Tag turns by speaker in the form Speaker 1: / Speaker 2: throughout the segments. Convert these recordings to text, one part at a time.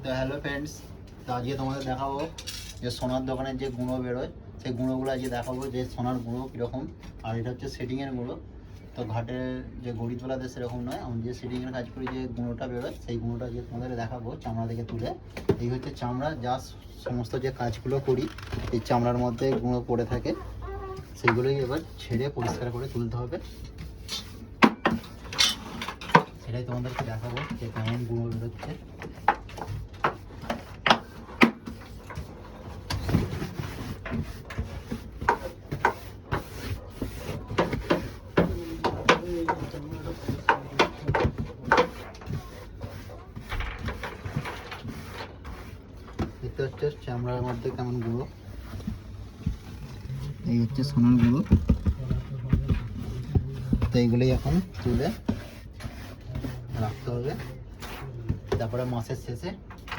Speaker 1: তো hello friends, তো আজকে তোমাদের দেখাবো যে সোনার দোকানের যে গুঁড়ো বেরোয় সেই গুঁড়োগুলো আজকে দেখাবো যে সোনার গুঁড়ো কীরকম। আর এটা হচ্ছে সেটিংয়ের গুঁড়ো। তো ঘাটের যে গড়ি তোলাতে সেরকম নয়, আমি যে সেটিংয়ের কাজ করি যে গুঁড়োটা বেরোয় সেই গুঁড়োটা আজকে তোমাদের দেখাবো চামড়া থেকে তুলে। এই হচ্ছে চামড়া, যা সমস্ত যে কাজগুলো করি এই চামড়ার মধ্যে গুঁড়ো পড়ে থাকে, সেইগুলোই এবার ছেড়ে পরিষ্কার করে তুলতে হবে। সেটাই তোমাদেরকে দেখাবো যে কেমন গুঁড়ো বেরোচ্ছে। দেখতে হচ্ছে চামড়ার মধ্যে কেমন গুঁড়ো। এই হচ্ছে সোনার গুঁড়ো। তো এইগুলোই এখন তুলে রাখতে হবে, তারপরে মাসের শেষে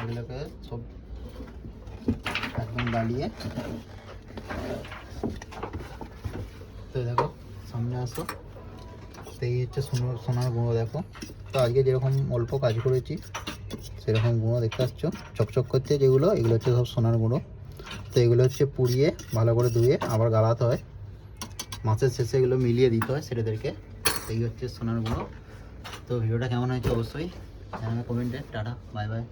Speaker 1: এগুলোকে সব একদম ডালিয়ে। তো দেখো সামনে আসো, তো এই হচ্ছে সোনার গুঁড়ো। দেখো, তো আজকে যেরকম অল্প কাজ করেছি সেরকম গুঁড়ো দেখতে পাচ্ছ চকচক করছে যেগুলো, এগুলো হচ্ছে সব সোনার গুঁড়ো। তো এগুলো হচ্ছে পুড়িয়ে ভালো করে ধুয়ে আবার গালাতে হয়, মাছের শেষে এগুলো মিলিয়ে দিতে হয় ছেলেদেরকে। এই হচ্ছে সোনার গুঁড়ো। তো ভিডিওটা কেমন হয়েছে অবশ্যই জানাবে কমেন্টে। Tata, bye bye.